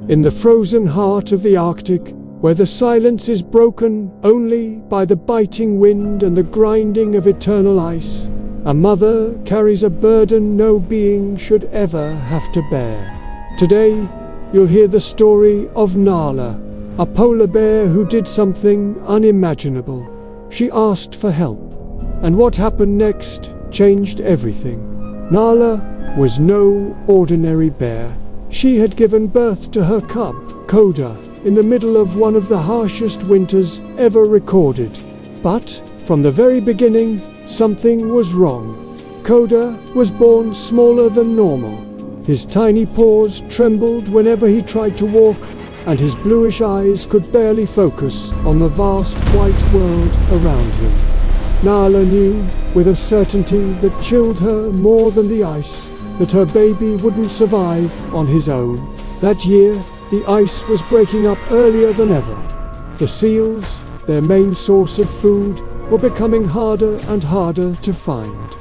In the frozen heart of the Arctic, where the silence is broken only by the biting wind and the grinding of eternal ice, a mother carries a burden no being should ever have to bear. Today, you'll hear the story of Nala, a polar bear who did something unimaginable. She asked for help, and what happened next changed everything. Nala was no ordinary bear. She had given birth to her cub, Coda, in the middle of one of the harshest winters ever recorded. But, from the very beginning, something was wrong. Coda was born smaller than normal. His tiny paws trembled whenever he tried to walk, and his bluish eyes could barely focus on the vast white world around him. Nala knew, with a certainty that chilled her more than the ice, that her baby wouldn't survive on his own. That year, the ice was breaking up earlier than ever. The seals, their main source of food, were becoming harder and harder to find.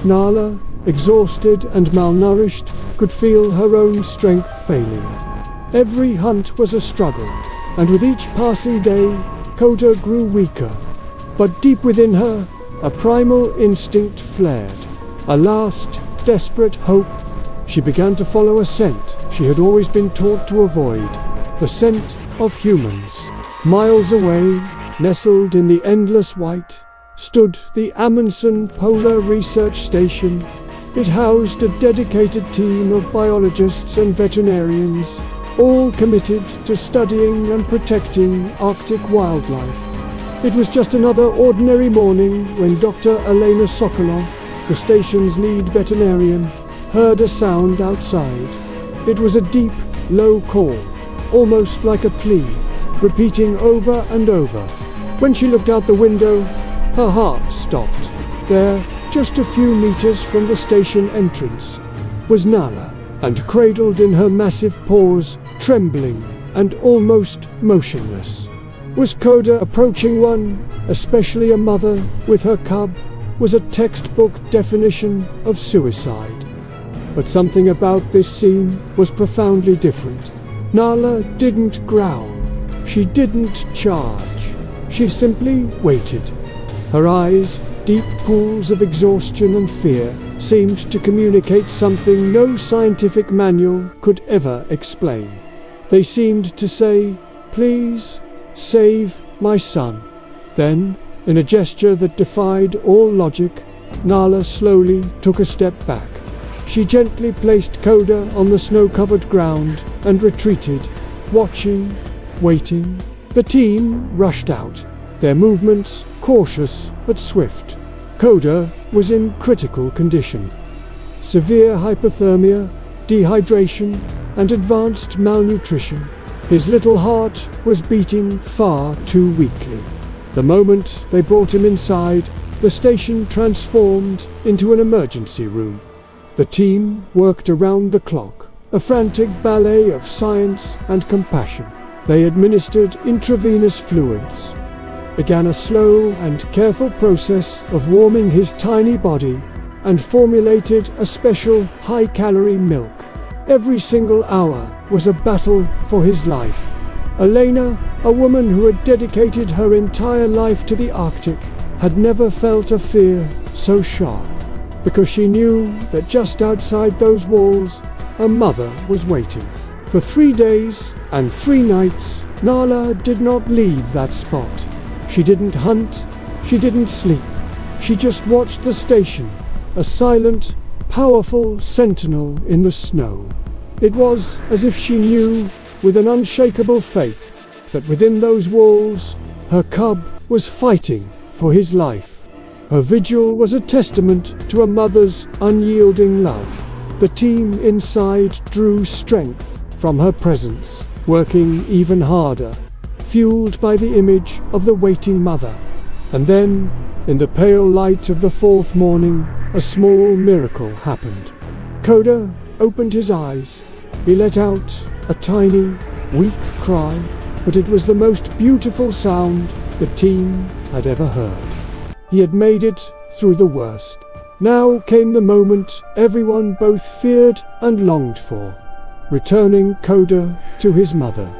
Nala, exhausted and malnourished, could feel her own strength failing. Every hunt was a struggle, and with each passing day, Coda grew weaker. But deep within her, a primal instinct flared. A last, desperate hope. She began to follow a scent she had always been taught to avoid, the scent of humans. Miles away, nestled in the endless white, stood the Amundsen Polar Research Station. It housed a dedicated team of biologists and veterinarians, all committed to studying and protecting Arctic wildlife. It was just another ordinary morning when Dr. Elena Sokolov, the station's lead veterinarian, heard a sound outside. It was a deep, low call, almost like a plea, repeating over and over. When she looked out the window, her heart stopped. There, just a few meters from the station entrance, was Nala, and cradled in her massive paws, trembling and almost motionless, was Coda. Approaching one, especially a mother with her cub, was a textbook definition of suicide. But something about this scene was profoundly different. Nala didn't growl. She didn't charge. She simply waited. Her eyes, deep pools of exhaustion and fear, seemed to communicate something no scientific manual could ever explain. They seemed to say, "Please, save my son." Then, in a gesture that defied all logic, Nala slowly took a step back. She gently placed Coda on the snow-covered ground and retreated, watching, waiting. The team rushed out, their movements cautious but swift. Coda was in critical condition. Severe hypothermia, dehydration, and advanced malnutrition. His little heart was beating far too weakly. The moment they brought him inside, the station transformed into an emergency room. The team worked around the clock, a frantic ballet of science and compassion. They administered intravenous fluids, began a slow and careful process of warming his tiny body, and formulated a special high-calorie milk. Every single hour was a battle for his life. Elena, a woman who had dedicated her entire life to the Arctic, had never felt a fear so sharp, because she knew that just outside those walls, a mother was waiting. For 3 days and 3 nights, Nala did not leave that spot. She didn't hunt, she didn't sleep. She just watched the station, a silent, powerful sentinel in the snow. It was as if she knew, with an unshakable faith, that within those walls, her cub was fighting for his life. Her vigil was a testament to a mother's unyielding love. The team inside drew strength from her presence, working even harder, fueled by the image of the waiting mother. And then, in the pale light of the 4th morning, a small miracle happened. Coda opened his eyes. He let out a tiny, weak cry, but it was the most beautiful sound the team had ever heard. He had made it through the worst. Now came the moment everyone both feared and longed for. returning Coda to his mother.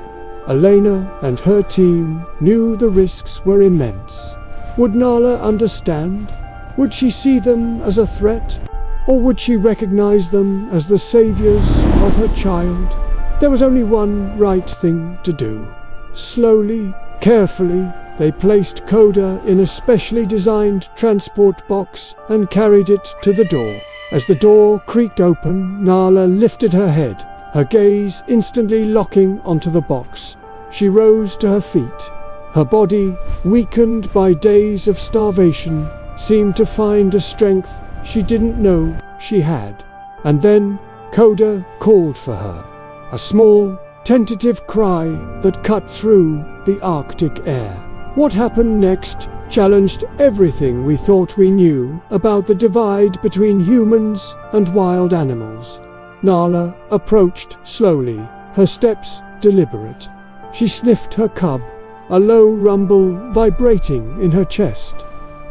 Elena and her team knew the risks were immense. Would Nala understand? Would she see them as a threat? Or would she recognize them as the saviors of her child? There was only one right thing to do. Slowly, carefully, they placed Coda in a specially designed transport box and carried it to the door. As the door creaked open, Nala lifted her head, her gaze instantly locking onto the box. She rose to her feet. Her body, weakened by days of starvation, seemed to find a strength she didn't know she had. And then Coda called for her. A small, tentative cry that cut through the Arctic air. What happened next challenged everything we thought we knew about the divide between humans and wild animals. Nala approached slowly, her steps deliberate. She sniffed her cub, a low rumble vibrating in her chest.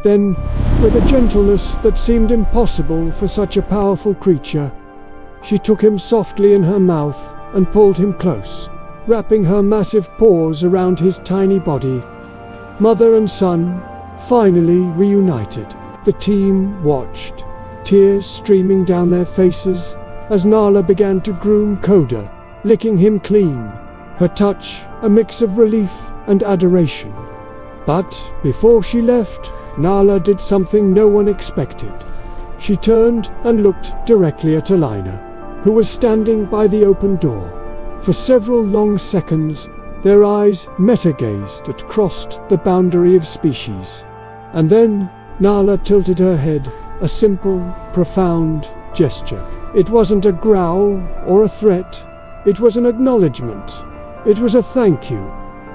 Then, with a gentleness that seemed impossible for such a powerful creature, she took him softly in her mouth and pulled him close, wrapping her massive paws around his tiny body. Mother and son, finally reunited. The team watched, tears streaming down their faces, as Nala began to groom Coda, licking him clean, her touch a mix of relief and adoration. But before she left, Nala did something no one expected. She turned and looked directly at Elena, who was standing by the open door. For several long seconds, their eyes met-gazed that crossed the boundary of species. And then Nala tilted her head, a simple, profound gesture. It wasn't a growl or a threat. It was an acknowledgement. It was a thank you.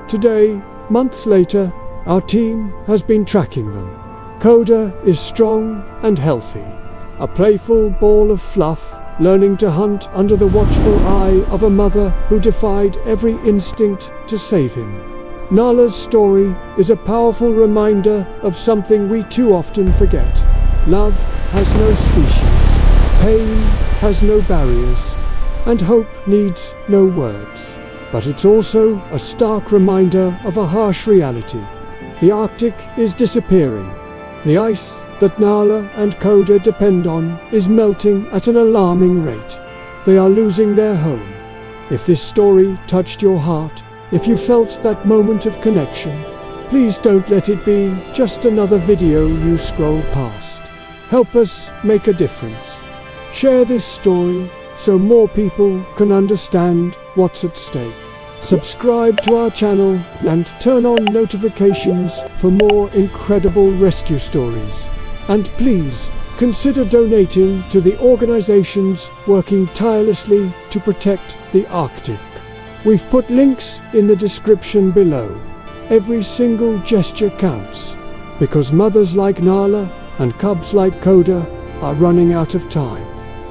Today, months later, our team has been tracking them. Coda is strong and healthy, a playful ball of fluff, learning to hunt under the watchful eye of a mother who defied every instinct to save him. Nala's story is a powerful reminder of something we too often forget. Love has no species, pain has no barriers, and hope needs no words. But it's also a stark reminder of a harsh reality. The Arctic is disappearing. The ice that Nala and Coda depend on is melting at an alarming rate. They are losing their home. If this story touched your heart, if you felt that moment of connection, please don't let it be just another video you scroll past. Help us make a difference. Share this story so more people can understand what's at stake. Subscribe to our channel and turn on notifications for more incredible rescue stories. And please, consider donating to the organizations working tirelessly to protect the Arctic. We've put links in the description below. Every single gesture counts, because mothers like Nala and cubs like Coda are running out of time.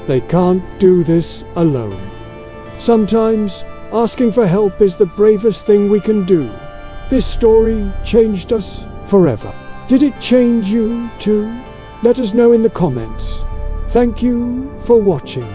They can't do this alone. Sometimes, asking for help is the bravest thing we can do. This story changed us forever. Did it change you too? Let us know in the comments. Thank you for watching.